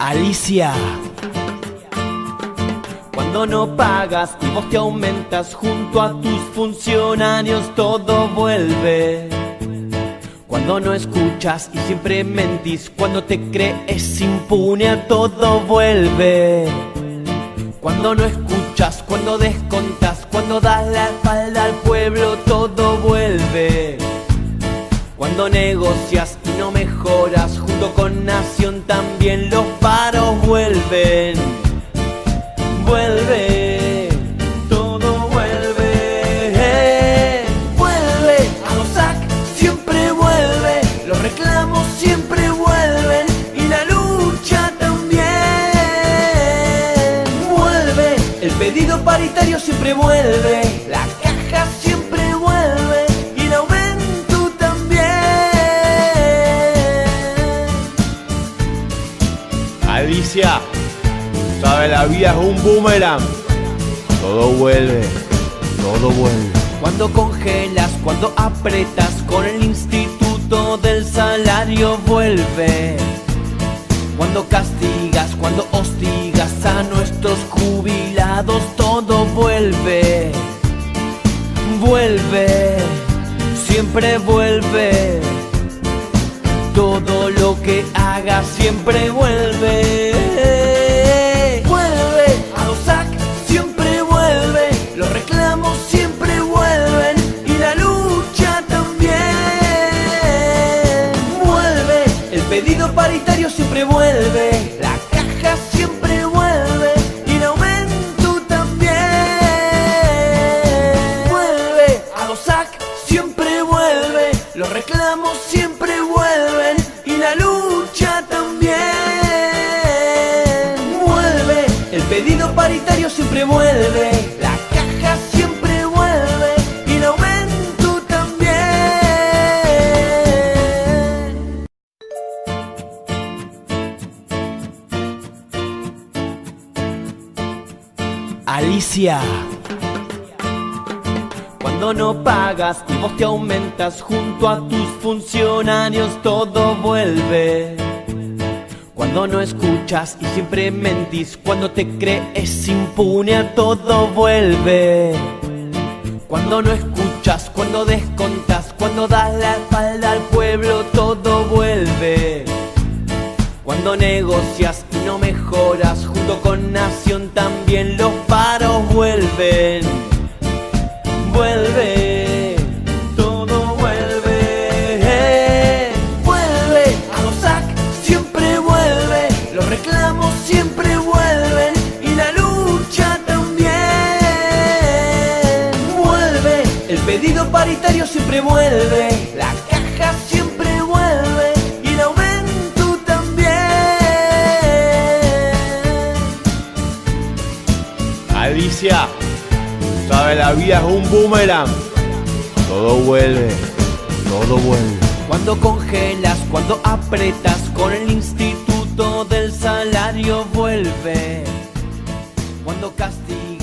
Alicia. Cuando no pagas y vos te aumentas junto a tus funcionarios, todo vuelve. Cuando no escuchas y siempre mentís, cuando te crees impune, a todo vuelve. Cuando no escuchas, cuando descontas, cuando das la espalda al pueblo, todo vuelve. Cuando negocias y no mejoras, junto con Nación también los paros vuelven. Vuelve, todo vuelve. Vuelve, a los SAC siempre vuelve, los reclamos siempre vuelven y la lucha también. Vuelve, el pedido paritario siempre vuelve, la caja siempre vuelve y el aumento también. Alicia, sabe, la vida es un boomerang. Todo vuelve, todo vuelve. Cuando congelas, cuando apretas con el instituto del salario vuelve. Cuando castigas, cuando hostigas a nuestros jubilados, todo vuelve. Vuelve, siempre vuelve. Todo lo que hagas siempre vuelve. Paritario siempre vuelve, la caja siempre vuelve y el aumento también. Vuelve, a los SAC siempre vuelve, los reclamos siempre vuelven y la lucha también. Vuelve, el pedido paritario siempre vuelve, la caja siempre vuelve y el aumento también. Alicia. Cuando no pagas y vos te aumentas junto a tus funcionarios, todo vuelve. Cuando no escuchas y siempre mentís, cuando te crees impune, a todo vuelve. Cuando no escuchas, cuando descontas, cuando das la espalda al pueblo, todo vuelve. Cuando negocias y no mejoras, junto con Nación también los paros vuelven. Vuelve, todo vuelve. Vuelve, a los SAC siempre vuelve, los reclamos siempre vuelven y la lucha también. Vuelve, el pedido paritario siempre vuelve, la caja siempre vuelve y el aumento también. Alicia, sabe, la vida es un boomerang. Todo vuelve, todo vuelve. Cuando congelas, cuando apretas con el instituto del salario vuelve. Cuando castigas